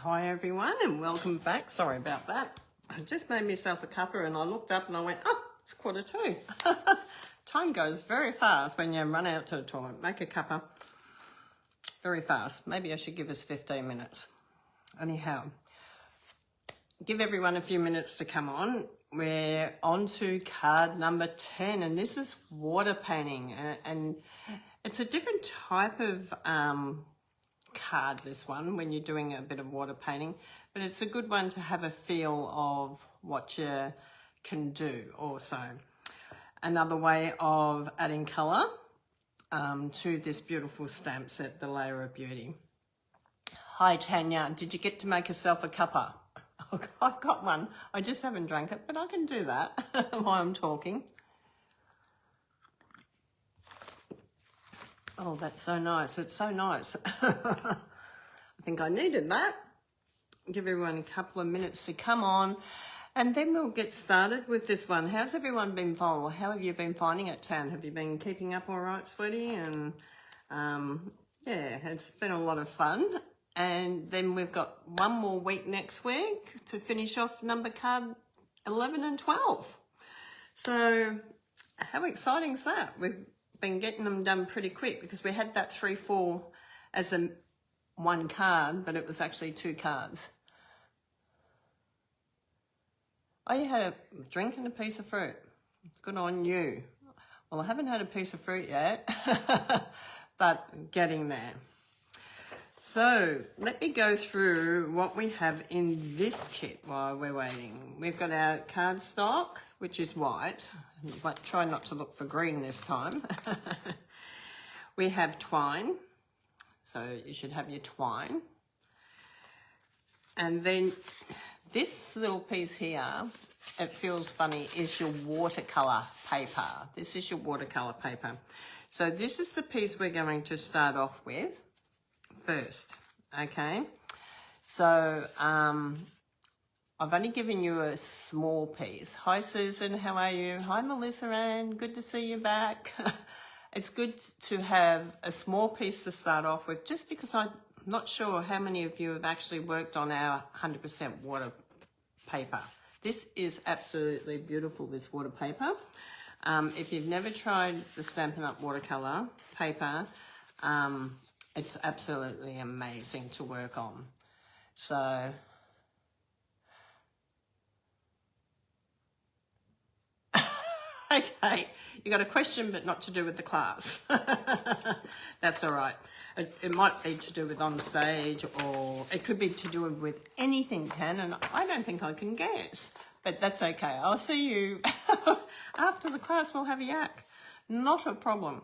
Hi everyone and welcome back. Sorry about that. I just made myself a cuppa and I looked up and I went, oh, it's 1:45. Time goes very fast when you run out to the toilet. Make a cuppa very fast. Maybe I should give us 15 minutes. Anyhow, give everyone a few minutes to come on. We're on to card number 10 and this is water painting and it's a different type of card, this one, when you're doing a bit of water painting, but it's a good one to have a feel of what you can do. Also, another way of adding colour to this beautiful stamp set, the Layer of Beauty. Hi Tanya, did you get to make yourself a cuppa? I've got one. I just haven't drank it, but I can do that while I'm talking. Oh, that's so nice. It's so nice. I think I needed that. Give everyone a couple of minutes to come on and then we'll get started with this one. How's everyone been following? How have you been finding it, Tan? Have you been keeping up all right, sweetie? And yeah, it's been a lot of fun. And then we've got one more week next week to finish off number card 11 and 12. So how exciting is that? We've been getting them done pretty quick because we had that 3-4 as a one card, but it was actually 2 cards. Oh, you had a drink and a piece of fruit. Good on you. Well, I haven't had a piece of fruit yet, but getting there. So let me go through what we have in this kit while we're waiting. We've got our cardstock, which is white, but try not to look for green this time. We have twine, so you should have your twine. And then this little piece here, it feels funny, is your watercolour paper. This is your watercolour paper. So this is the piece we're going to start off with first, okay? So I've only given you a small piece. Hi Susan, how are you? Hi Melissa Ann, good to see you back. It's good to have a small piece to start off with, just because I'm not sure how many of you have actually worked on our 100% water paper. This is absolutely beautiful, this water paper. If you've never tried the Stampin' Up! Watercolour paper, it's absolutely amazing to work on. So okay, you got a question, but not to do with the class. That's all right. It might be to do with on stage, or it could be to do with anything, Tan, and I don't think I can guess, but that's okay. I'll see you after the class. We'll have a yak. Not a problem.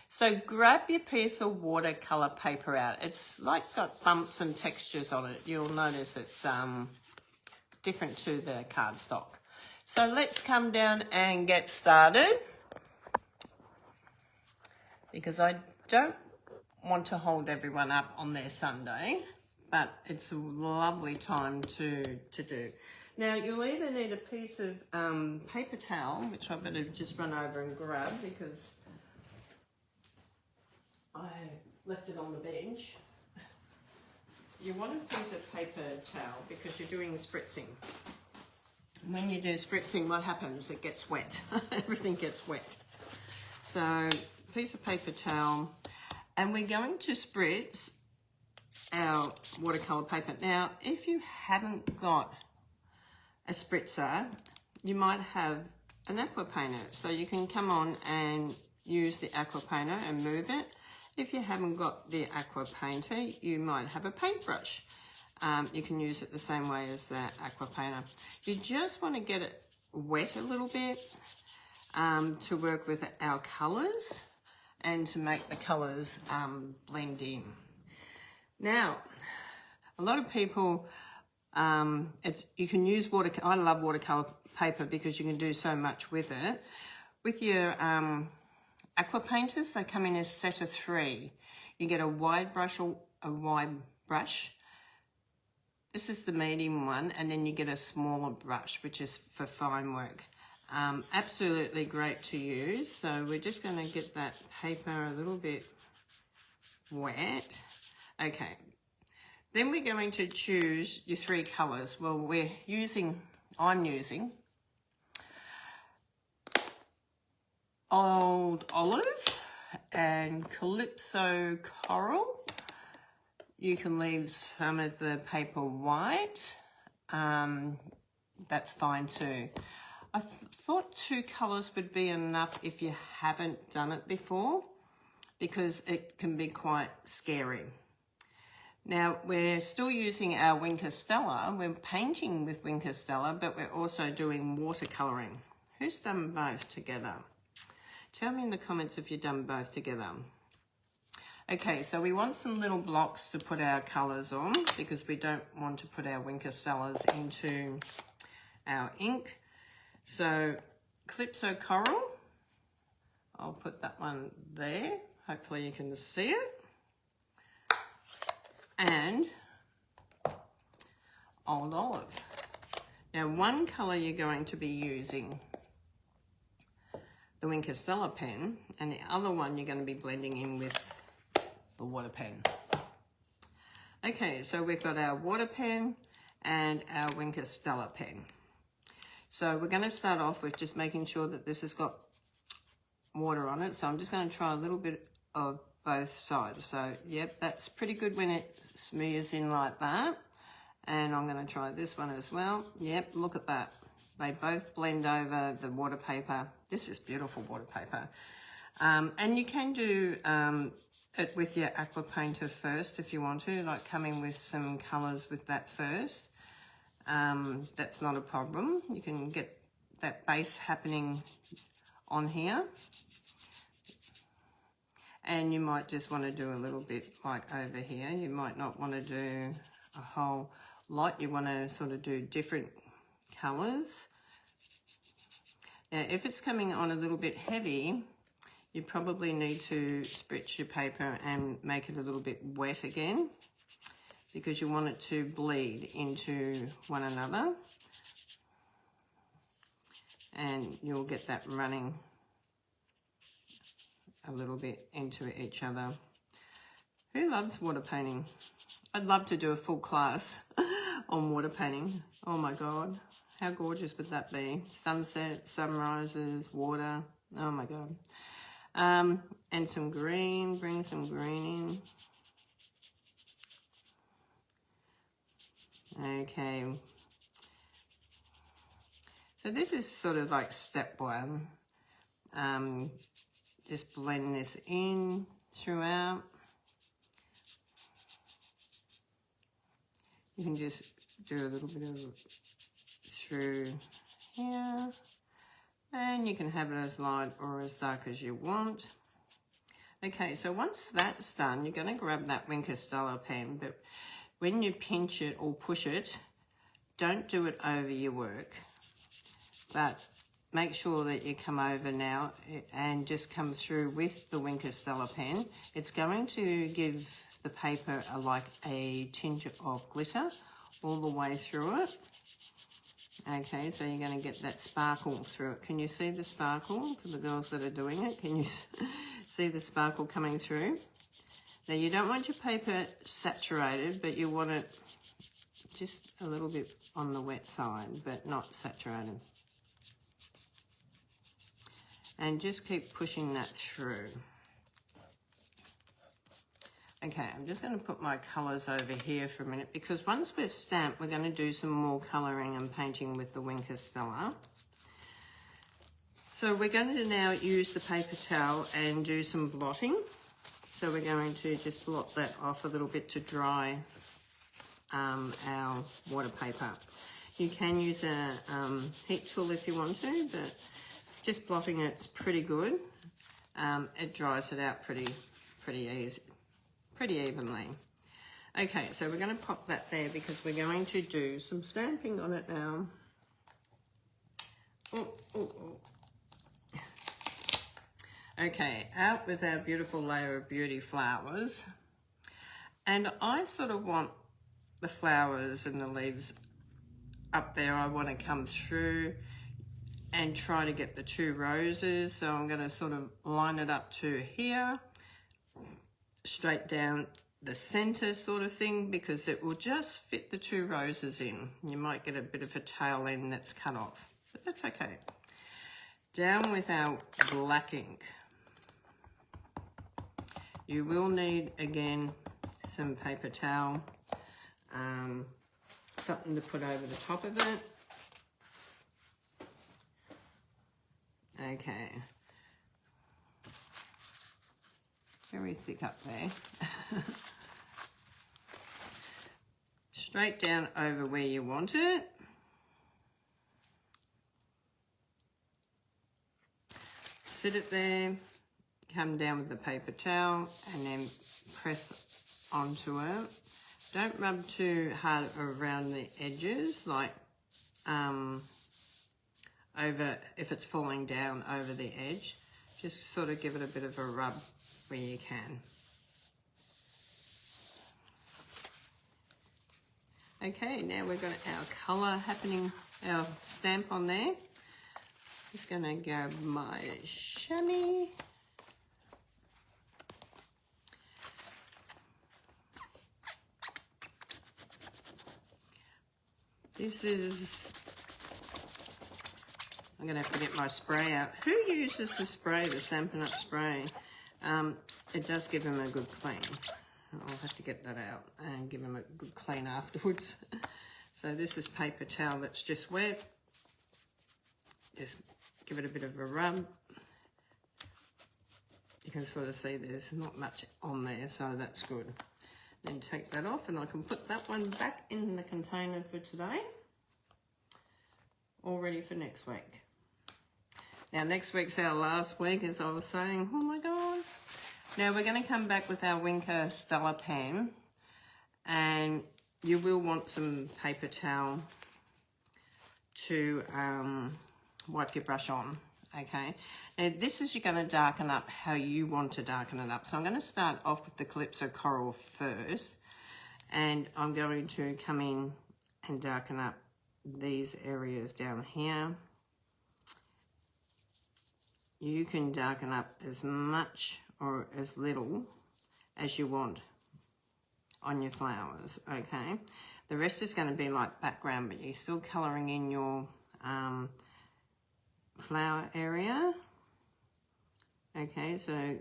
So grab your piece of watercolour paper out. It's like got bumps and textures on it. You'll notice it's different to the cardstock. So let's come down and get started, because I don't want to hold everyone up on their Sunday, but it's a lovely time to do. Now you'll either need a piece of paper towel, which I better just run over and grab because I left it on the bench. You want a piece of paper towel because you're doing spritzing. When you do spritzing, what happens? It gets wet. Everything gets wet. So, piece of paper towel, and we're going to spritz our watercolour paper. Now, if you haven't got a spritzer, you might have an aqua painter. So you can come on and use the aqua painter and move it. If you haven't got the aqua painter, you might have a paintbrush. You can use it the same way as the aqua painter. You just want to get it wet a little bit to work with our colours and to make the colours blend in. Now, a lot of people, you can use I love watercolour paper because you can do so much with it. With your aqua painters, they come in a set of 3. You get a wide brush or a wide brush. This is the medium one, and then you get a smaller brush, which is for fine work. Absolutely great to use. So we're just going to get that paper a little bit wet. Okay, Then we're going to choose your 3 colours. Well, I'm using Old Olive and Calypso Coral. You can leave some of the paper white. That's fine too. I thought 2 colours would be enough if you haven't done it before, because it can be quite scary. Now, we're still using our Wink of Stella. We're painting with Wink of Stella, but we're also doing watercolouring. Who's done both together? Tell me in the comments if you've done both together. Okay, so we want some little blocks to put our colours on, because we don't want to put our Wink of Stellas into our ink. So, Calypso Coral, I'll put that one there. Hopefully you can see it. And Old Olive. Now, one colour you're going to be using the Wink of Stella pen, and the other one you're going to be blending in with the water pen. Okay, so we've got our water pen and our Wink of Stella pen. So we're going to start off with just making sure that this has got water on it. So I'm just going to try a little bit of both sides. So yep, that's pretty good when it smears in like that. And I'm going to try this one as well. Yep, look at that. They both blend over the water paper. This is beautiful water paper. And you can do it with your aqua painter first if you want to, like come in with some colours with that first. That's not a problem. You can get that base happening on here. And you might just want to do a little bit like over here. You might not want to do a whole lot. You want to sort of do different colours. Now, if it's coming on a little bit heavy, you probably need to spritz your paper and make it a little bit wet again, because you want it to bleed into one another. And you'll get that running a little bit into each other. Who loves water painting? I'd love to do a full class on water painting. Oh my God, how gorgeous would that be? Sunset, sunrises, water, oh my God. And some green, bring some green in. Okay. So this is sort of like step 1. Just blend this in throughout. You can just do a little bit of it through here. And you can have it as light or as dark as you want. Okay, so once that's done, you're going to grab that Wink of Stella pen, but when you pinch it or push it, don't do it over your work. But make sure that you come over now and just come through with the Wink of Stella pen. It's going to give the paper like a tinge of glitter all the way through it. Okay, so you're going to get that sparkle through it. Can you see the sparkle for the girls that are doing it? Can you see the sparkle coming through? Now, you don't want your paper saturated, but you want it just a little bit on the wet side, but not saturated. And just keep pushing that through. Okay, I'm just going to put my colours over here for a minute, because once we've stamped, we're going to do some more colouring and painting with the Wink of Stella. So we're going to now use the paper towel and do some blotting. So we're going to just blot that off a little bit to dry our water paper. You can use a heat tool if you want to, but just blotting it's pretty good. It dries it out pretty easy. Pretty evenly. Okay, so we're going to pop that there because we're going to do some stamping on it now. Okay, out with our beautiful layer of beauty flowers. And I sort of want the flowers and the leaves up there. I want to come through and try to get the 2 roses. So I'm going to sort of line it up to here, straight down the center sort of thing, because it will just fit the two roses in. You might get a bit of a tail end that's cut off, but that's okay. Down with our black ink. You will need, again, some paper towel, something to put over the top of it. Okay. Very thick up there. Straight down over where you want it. Sit it there, come down with the paper towel and then press onto it. Don't rub too hard around the edges, like over, if it's falling down over the edge. Just sort of give it a bit of a rub where you can. Okay, now we've got our colour happening, our stamp on there. Just going to grab my chamois. This is, I'm going to have to get my spray out. Who uses the spray, the Stampin' Up! Spray? It does give them a good clean. I'll have to get that out and give them a good clean afterwards. So this is paper towel that's just wet. Just give it a bit of a rub. You can sort of see there's not much on there, so that's good. Then take that off and I can put that one back in the container for today. All ready for next week. Now next week's our last week, as I was saying. Oh my God. Now we're going to come back with our Winker Stella pen, and you will want some paper towel to wipe your brush on, okay? Now this is you're going to darken up how you want to darken it up. So I'm going to start off with the Calypso Coral first, and I'm going to come in and darken up these areas down here. You can darken up as much or as little as you want on your flowers, okay? The rest is going to be like background, but you're still colouring in your flower area. Okay, so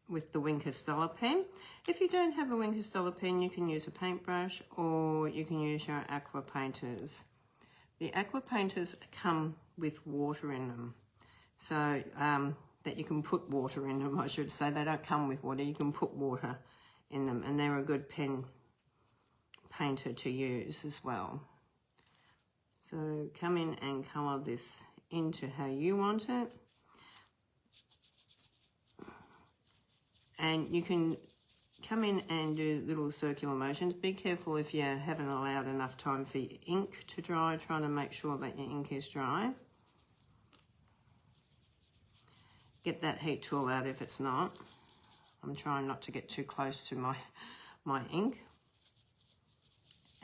with the Winker Stella pen. If you don't have a Winker Stella pen, you can use a paintbrush or you can use your aqua painters. The aqua painters come with water in them. So that you can put water in them, I should say. They don't come with water, you can put water in them, and they're a good pen painter to use as well. So come in and colour this into how you want it. And you can come in and do little circular motions. Be careful if you haven't allowed enough time for your ink to dry, trying to make sure that your ink is dry. Get that heat tool out if it's not. I'm trying not to get too close to my ink.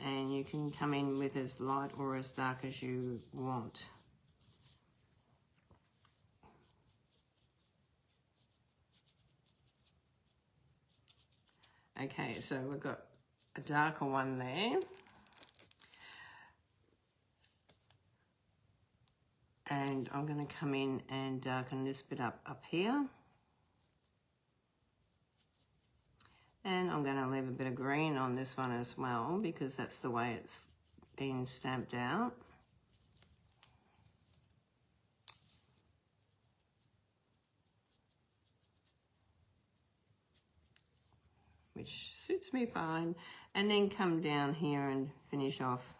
And you can come in with as light or as dark as you want. Okay, so we've got a darker one there. And I'm going to come in and darken this bit up here. And I'm going to leave a bit of green on this one as well, because that's the way it's been stamped out. Which suits me fine. And then come down here and finish off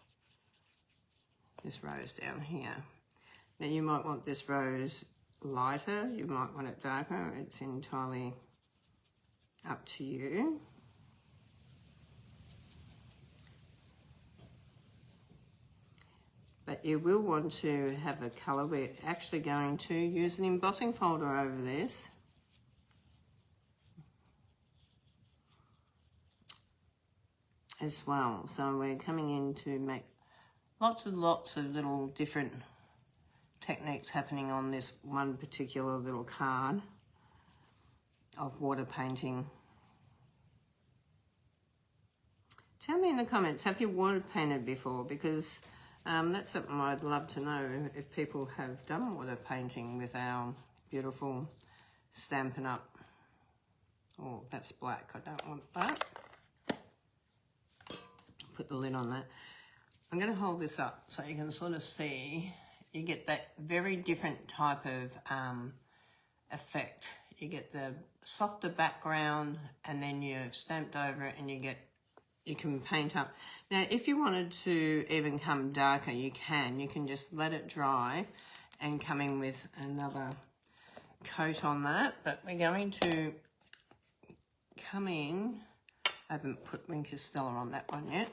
this rose down here. Now you might want this rose lighter, you might want it darker, it's entirely up to you. But you will want to have a colour. We're actually going to use an embossing folder over this. As well. So we're coming in to make lots of little different techniques happening on this one particular little card of water painting. Tell me in the comments, have you water painted before? Because that's something I'd love to know, if people have done water painting with our beautiful Stampin' Up. Oh, that's black, I don't want that. Put the lid on that. I'm going to hold this up so you can sort of see. You get that very different type of effect. You get the softer background, and then you've stamped over it, and you can paint up. Now, if you wanted to even come darker, you can just let it dry and come in with another coat on that. But we're going to come in, I haven't put Wink Stella on that one yet.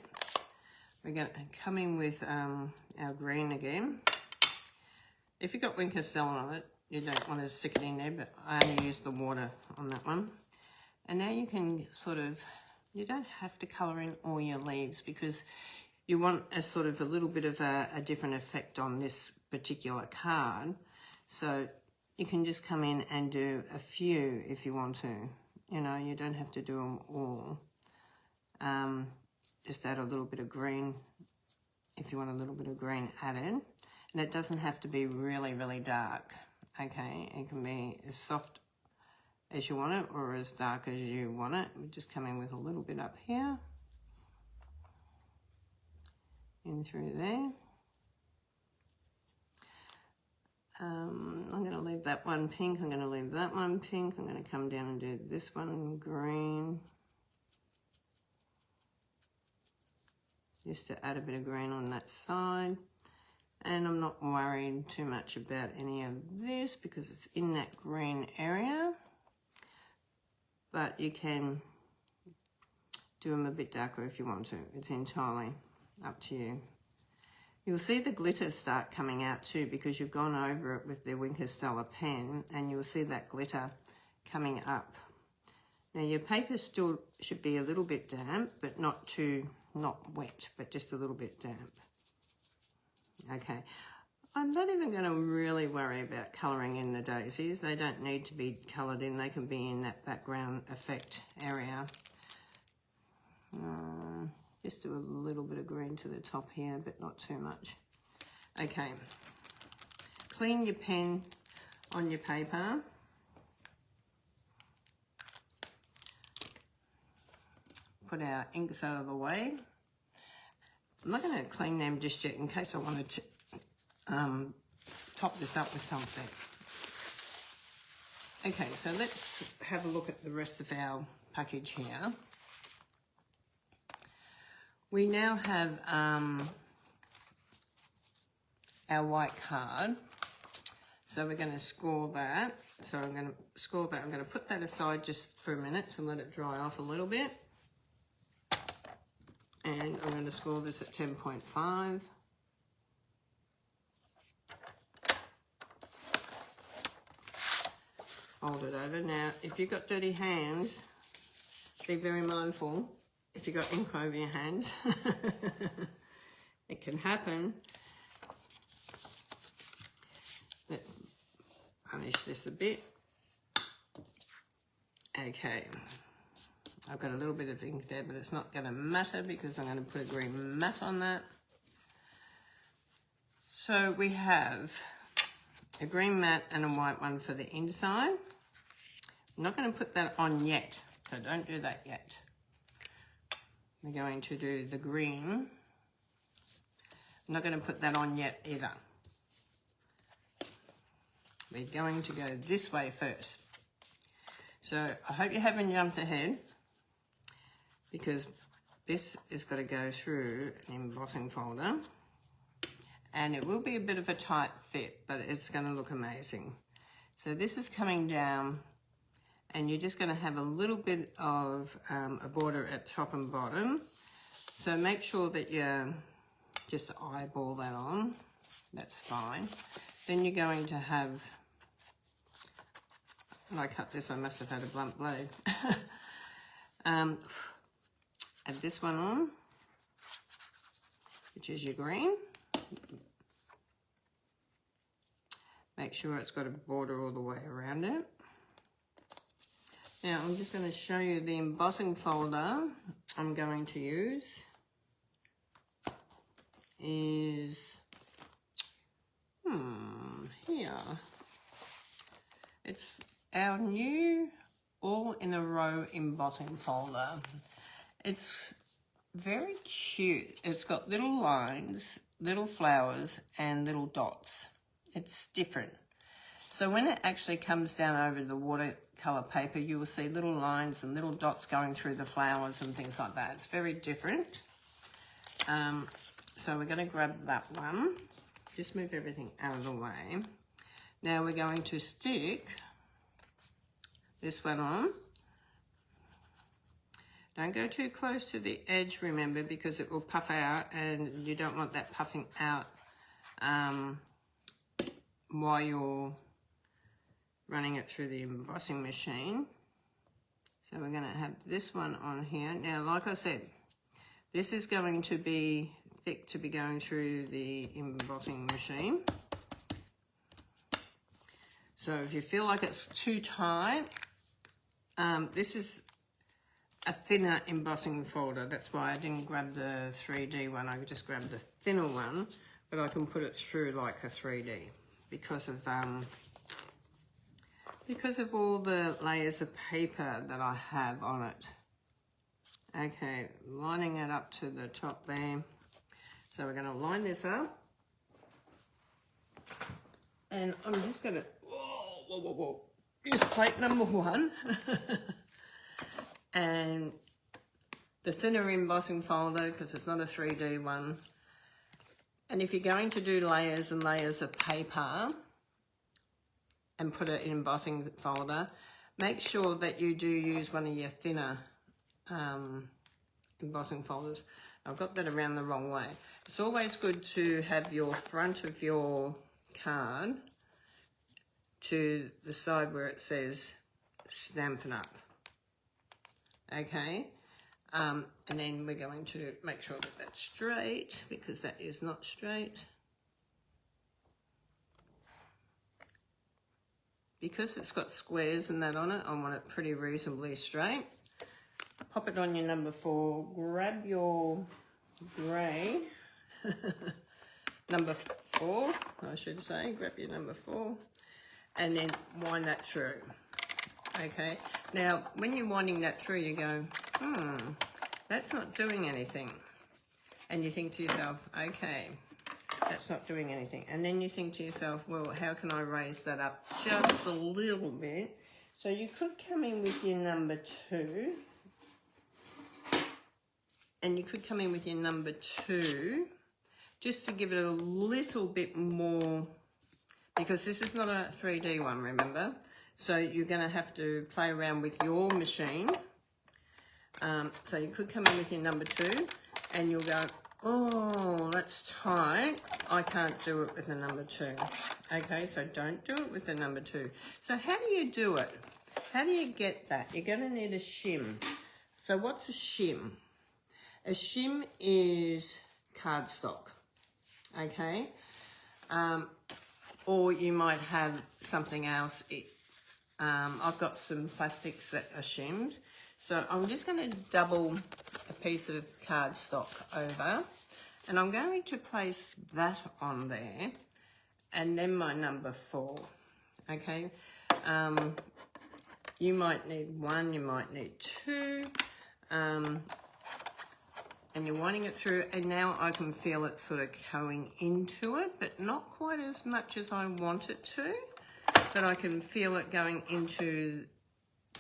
We're going to come in with our green again. If you've got Wink Stella on it, you don't want to stick it in there, but I only use the water on that one. And now you can sort of, you don't have to colour in all your leaves, because you want a sort of a little bit of a different effect on this particular card. So you can just come in and do a few if you want to. You know, you don't have to do them all. Just add a little bit of green if you want a little bit of green added. And it doesn't have to be really, really dark. Okay, it can be as soft as you want it or as dark as you want it. We just come in with a little bit up here. In through there. I'm going to leave that one pink. I'm going to leave that one pink. I'm going to come down and do this one green. Just to add a bit of green on that side. And I'm not worried too much about any of this because it's in that green area. But you can do them a bit darker if you want to. It's entirely up to you. You'll see the glitter start coming out too, because you've gone over it with the Wink Stella pen, and you'll see that glitter coming up. Now your paper still should be a little bit damp, but not wet, but just a little bit damp. Okay, I'm not even going to really worry about colouring in the daisies. They don't need to be coloured in. They can be in that background effect area. Just do a little bit of green to the top here, but not too much. Okay, clean your pen on your paper. Put our inks out of the way. I'm not going to clean them just yet in case I wanted to top this up with something. Okay, so let's have a look at the rest of our package here. We now have our white card. So we're going to score that. So I'm going to score that. I'm going to put that aside just for a minute to let it dry off a little bit. And I'm going to score this at 10.5. Fold it over. Now, if you've got dirty hands, be very mindful. If you've got ink over your hands, it can happen. Let's punish this a bit. Okay. I've got a little bit of ink there, but it's not going to matter because I'm going to put a green mat on that. So we have a green mat and a white one for the inside. I'm not going to put that on yet, so don't do that yet. We're going to do the green. I'm not going to put that on yet either. We're going to go this way first. So I hope you haven't jumped ahead, because this is got to go through an embossing folder, and it will be a bit of a tight fit, but it's going to look amazing. So this is coming down, and you're just going to have a little bit of a border at top and bottom. So make sure that you just eyeball that on. That's fine. Then you're going to have, when I cut this, I must have had a blunt blade. Add this one on, which is your green. Make sure it's got a border all the way around it. Now I'm just going to show you the embossing folder I'm going to use is here. It's our new all in a row embossing folder. It's very cute. It's got little lines, little flowers and little dots. It's different. So when it actually comes down over the watercolor paper, you will see little lines and little dots going through the flowers and things like that. It's very different. So we're going to grab that one. Just move everything out of the way. Now we're going to stick this one on. Don't go too close to the edge, remember, because it will puff out and you don't want that puffing out while you're running it through the embossing machine. So we're going to have this one on here. Now, like I said, this is going to be thick to be going through the embossing machine. So if you feel like it's too tight, this is a thinner embossing folder. That's why I didn't grab the 3D one. I just grabbed the thinner one, but I can put it through like a 3D because of all the layers of paper that I have on it. Okay, lining it up to the top there. So we're going to line this up. And I'm just going to, whoa. Use plate number 1. And the thinner embossing folder, because it's not a 3D one. And if you're going to do layers and layers of paper and put it in embossing folder, make sure that you do use one of your thinner embossing folders. I've got that around the wrong way. It's always good to have your front of your card to the side where it says Stampin' Up. Okay, and then we're going to make sure that that's straight, because that is not straight. Because it's got squares and that on it, I want it pretty reasonably straight. Pop it on your number 4, grab your grey, number 4, I should say, grab your number 4, and then wind that through. Okay, now when you're winding that through, you go, that's not doing anything. And you think to yourself, okay, that's not doing anything. And then you think to yourself, well, how can I raise that up just a little bit? So you could come in with your number 2. And you could come in with your number 2 just to give it a little bit more, because this is not a 3D one, remember? So you're going to have to play around with your machine. So you could come in with your number 2 and you'll go, oh, that's tight. I can't do it with the number 2. Okay, so don't do it with the number 2. So how do you do it? How do you get that? You're going to need a shim. So what's a shim? A shim is cardstock, okay? Or you might have something else. I've got some plastics that are shimmed. So I'm just going to double a piece of cardstock over, and I'm going to place that on there, and then my number 4, okay? You might need 1, you might need 2, and you're winding it through, and now I can feel it sort of going into it, but not quite as much as I want it to, but I can feel it going into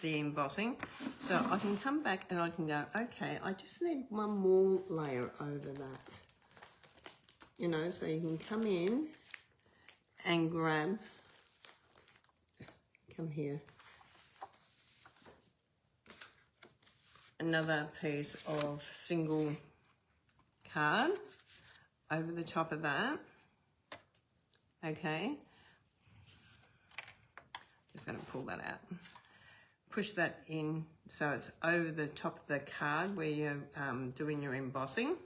the embossing. So I can come back and I can go, okay, I just need one more layer over that. You know, so you can come in and grab, come here, another piece of single card over the top of that. Okay, just going to pull that out, push that in so it's over the top of the card where you're doing your embossing.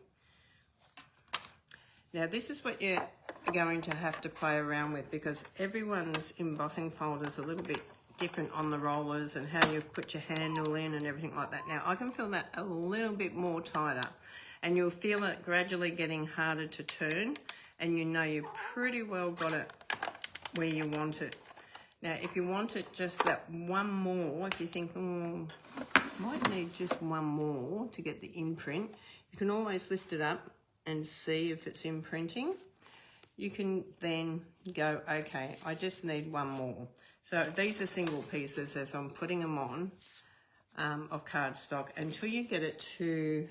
Now this is what you're going to have to play around with, because everyone's embossing folder is a little bit different on the rollers and how you put your handle in and everything like that. Now I can feel that a little bit more tighter, and you'll feel it gradually getting harder to turn, and you know you've pretty well got it where you want it. Now if you want it just that one more, if you think, oh, might need just one more to get the imprint, you can always lift it up and see if it's imprinting. You can then go, okay, I just need one more. So these are single pieces as I'm putting them on of cardstock until you get it to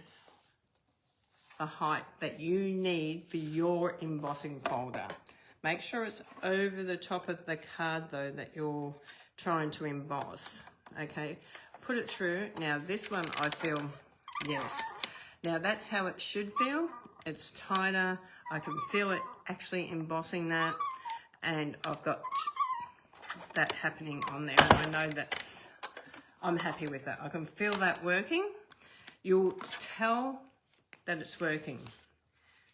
a height that you need for your embossing folder. Make sure it's over the top of the card though that you're trying to emboss, okay? Put it through. Now this one I feel, yes. Now that's how it should feel. It's tighter. I can feel it actually embossing that, and I've got that happening on there. And I know I'm happy with that. I can feel that working. You'll tell that it's working,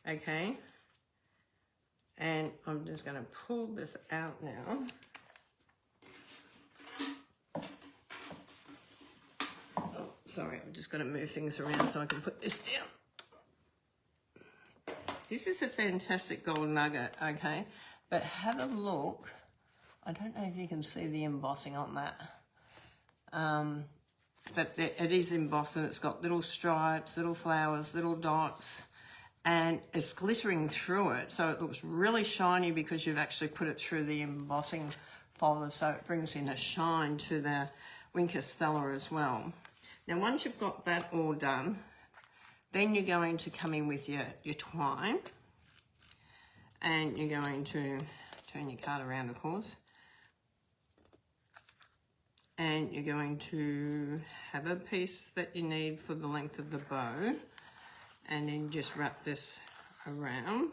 okay? And I'm just going to pull this out now. Oh, sorry, I'm just going to move things around so I can put this down. This is a fantastic gold nugget, okay? But have a look. I don't know if you can see the embossing on that. But it is embossed, and it's got little stripes, little flowers, little dots, and it's glittering through it. So it looks really shiny because you've actually put it through the embossing folder, so it brings in a shine to the Winker Stella as well. Now, once you've got that all done, then you're going to come in with your twine, and you're going to turn your card around, of course, and you're going to have a piece that you need for the length of the bow, and then just wrap this around.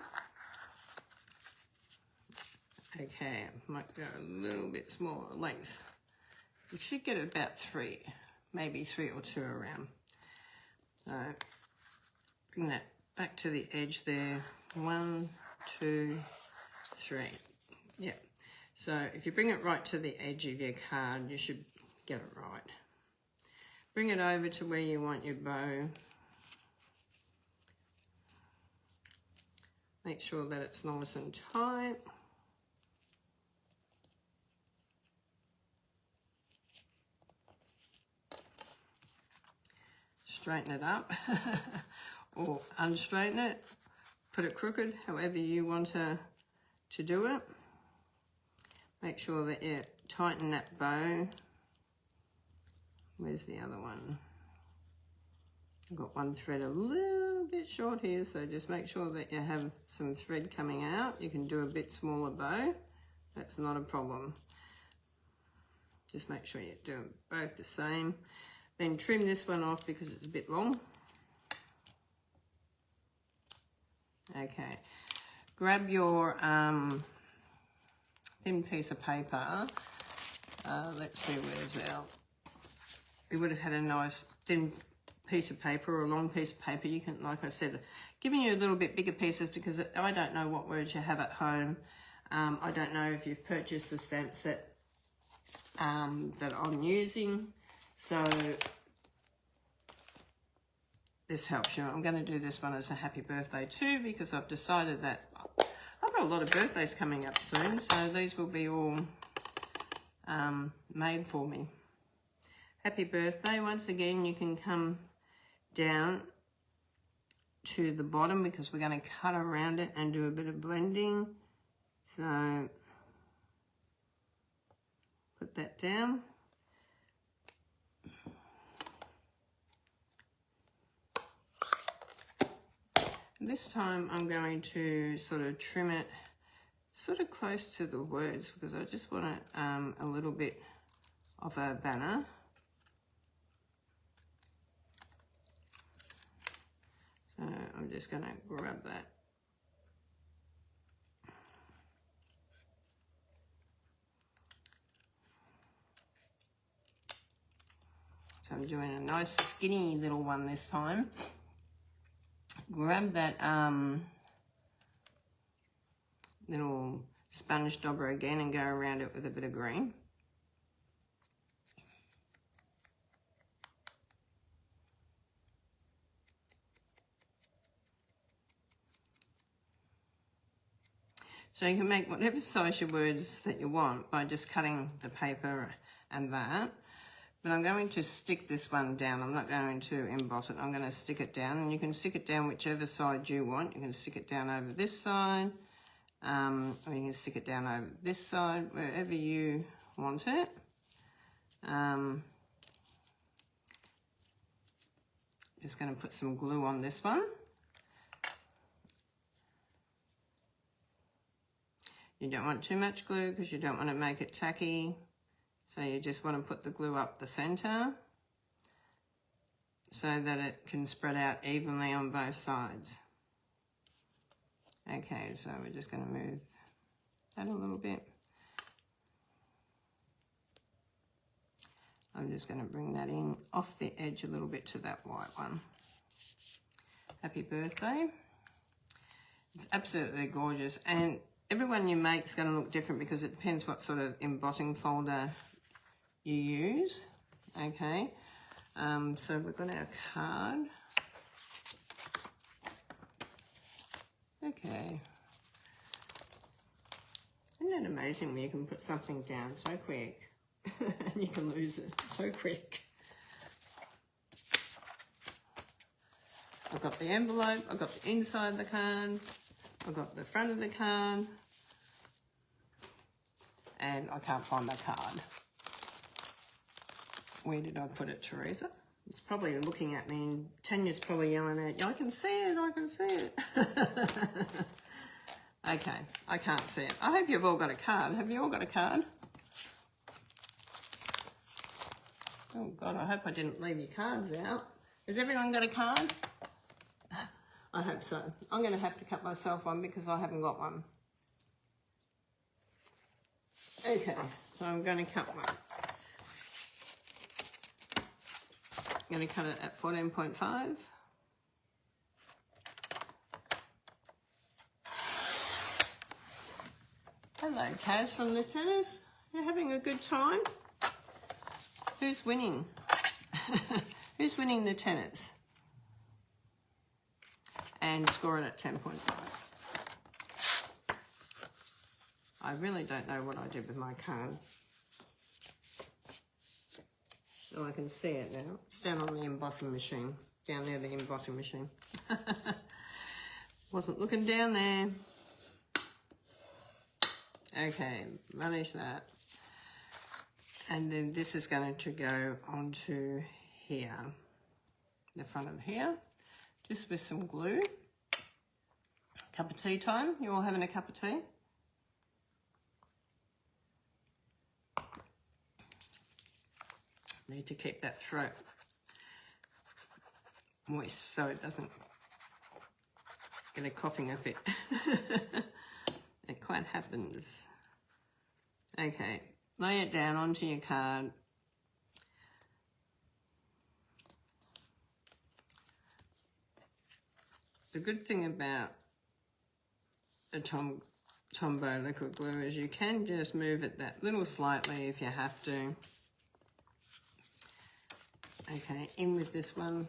Okay, might go a little bit smaller length. You should get about 3, maybe 3 or 2 around. So bring that back to the edge there. 1, 2, 3. Yeah. So if you bring it right to the edge of your card, you should get it right. Bring it over to where you want your bow. Make sure that it's nice and tight. Straighten it up or unstraighten it. Put it crooked, however you want to do it. Make sure that you tighten that bow. Where's the other one? I've got one thread a little bit short here, so just make sure that you have some thread coming out. You can do a bit smaller bow. That's not a problem. Just make sure you do them both the same. Then trim this one off because it's a bit long. Okay. Grab your thin piece of paper. Let's see, where's our... We would have had a nice thin piece of paper or a long piece of paper. You can, like I said, giving you a little bit bigger pieces because I don't know what words you have at home. I don't know if you've purchased the stamp set that I'm using. So this helps you. I'm going to do this one as a happy birthday too because I've decided that I've got a lot of birthdays coming up soon. So these will be all made for me. Happy birthday. Once again, you can come down to the bottom because we're going to cut around it and do a bit of blending. So put that down. This time I'm going to sort of trim it sort of close to the words because I just want it a little bit of a banner. So I'm just going to grab that. So I'm doing a nice skinny little one this time. Grab that little sponge dauber again and go around it with a bit of green. So you can make whatever size your words that you want by just cutting the paper and that. But I'm going to stick this one down. I'm not going to emboss it. I'm going to stick it down, and you can stick it down whichever side you want. You can stick it down over this side, or you can stick it down over this side, wherever you want it. Just going to put some glue on this one. You don't want too much glue because you don't want to make it tacky. So you just want to put the glue up the center so that it can spread out evenly on both sides. Okay, so we're just going to move that a little bit. I'm just going to bring that in off the edge a little bit to that white one. Happy birthday. It's absolutely gorgeous, and every one you make is going to look different because it depends what sort of embossing folder you use. Okay, so we've got our card. Okay. Isn't that amazing when you can put something down so quick and you can lose it so quick? I've got the envelope, I've got the inside of the card, I've got the front of the card, and I can't find my card. Where did I put it, Teresa? It's probably looking at me, and Tanya's probably yelling at you, I can see it, I can see it. Okay, I can't see it. I hope you've all got a card. Have you all got a card? Oh God, I hope I didn't leave your cards out. Has everyone got a card? I hope so. I'm going to have to cut myself one because I haven't got one. Okay, so I'm going to cut one. I'm going to cut it at 14.5. Hello, Kaz from the tennis. You're having a good time? Who's winning? Who's winning the tennis? And score it at 10.5. I really don't know what I did with my card. Oh, I can see it now. It's down on the embossing machine. Down near the embossing machine. Wasn't looking down there. Okay, manage that. And then this is going to go onto here. The front of here. Just with some glue. Cup of tea time. You all having a cup of tea? Need to keep that throat moist so it doesn't get a coughing fit. It quite happens. Okay, lay it down onto your card. The good thing about the Tombow liquid glue is you can just move it that little slightly if you have to. Okay, in with this one.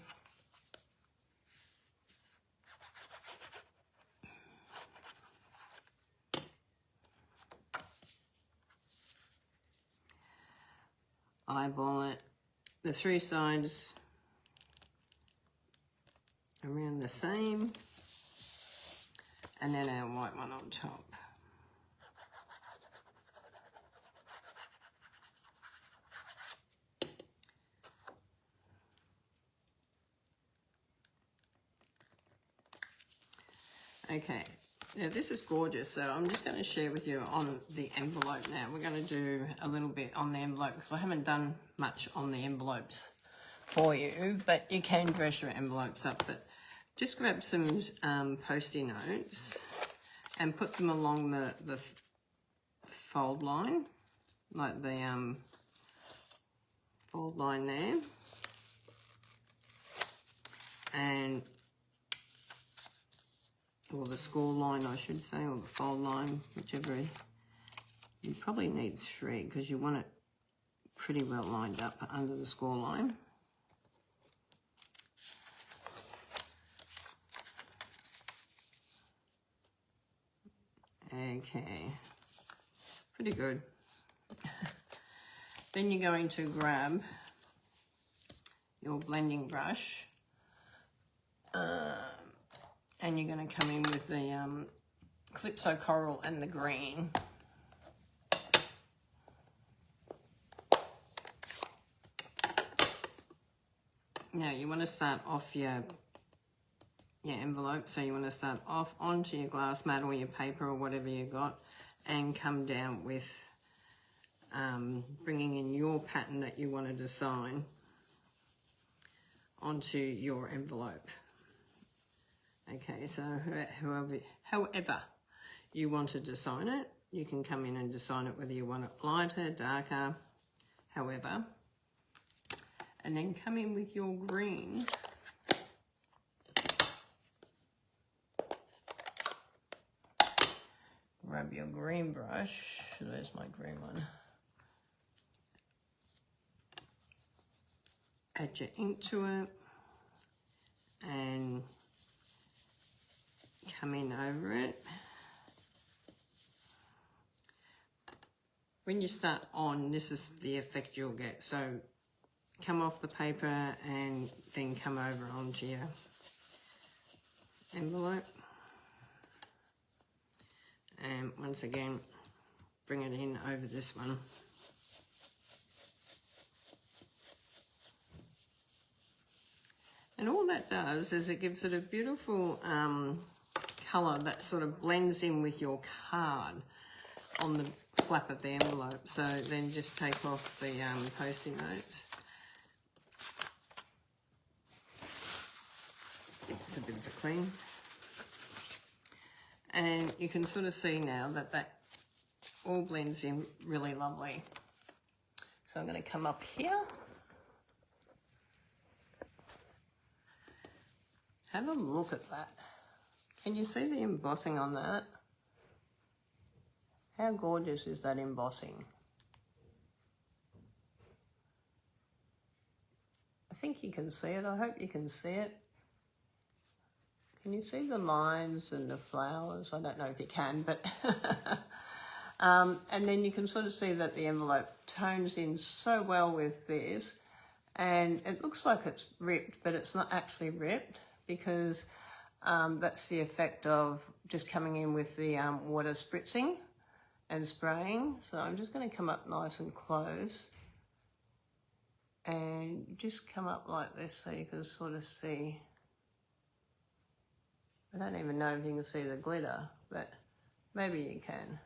Eyeball it. The three sides around the same. And then our white one on top. Okay, now this is gorgeous, so I'm just going to share with you on the envelope now. We're going to do a little bit on the envelope because I haven't done much on the envelopes for you, but you can dress your envelopes up. But just grab some Post-it notes and put them along the fold line, like the fold line there. And or the score line, I should say, or the fold line, whichever. You probably need 3 because you want it pretty well lined up under the score line. Okay, pretty good. Then you're going to grab your blending brush and you're going to come in with the Calypso Coral and the green. Now you want to start off your envelope, so you want to start off onto your glass mat or your paper or whatever you got, and come down with bringing in your pattern that you want to design onto your envelope. Okay, so however you want to design it, you can come in and design it whether you want it lighter, darker, however. And then come in with your green. Grab your green brush. There's my green one. Add your ink to it and come in over it. When you start on, this is the effect you'll get. So come off the paper and then come over onto your envelope. And once again, bring it in over this one. And all that does is it gives it a beautiful colour that sort of blends in with your card on the flap of the envelope. So then just take off the Post-it notes. Give this a bit of a clean. And you can sort of see now that that all blends in really lovely. So I'm going to come up here. Have a look at that. Can you see the embossing on that? How gorgeous is that embossing? I think you can see it. I hope you can see it. Can you see the lines and the flowers? I don't know if you can, but... and then you can sort of see that the envelope tones in so well with this. And it looks like it's ripped, but it's not actually ripped, because that's the effect of just coming in with the water spritzing and spraying. So I'm just going to come up nice and close and just come up like this so you can sort of see. I don't even know if you can see the glitter, but maybe you can.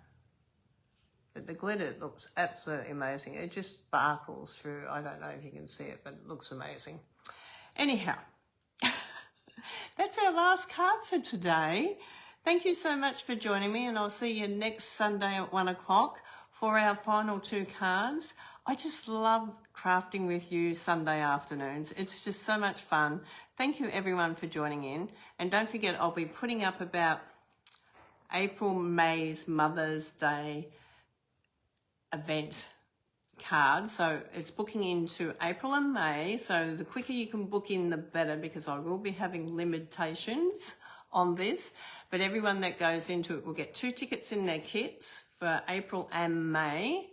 But the glitter looks absolutely amazing. It just sparkles through. I don't know if you can see it, but it looks amazing. Anyhow, that's our last card for today. Thank you so much for joining me, and I'll see you next Sunday at 1 o'clock for our final 2 cards. I just love crafting with you Sunday afternoons. It's just so much fun. Thank you everyone for joining in. And don't forget, I'll be putting up about May's Mother's Day event card. So it's booking into April and May. So the quicker you can book in, the better, because I will be having limitations on this. But everyone that goes into it will get 2 tickets in their kits for April and May.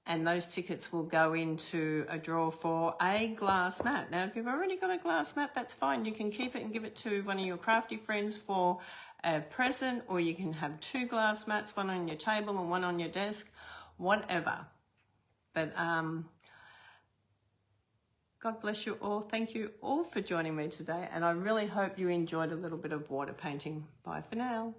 And those tickets will go into a draw for a glass mat. Now, if you've already got a glass mat, that's fine. You can keep it and give it to one of your crafty friends for a present, or you can have 2 glass mats, one on your table and one on your desk, whatever. But God bless you all. Thank you all for joining me today. And I really hope you enjoyed a little bit of water painting. Bye for now.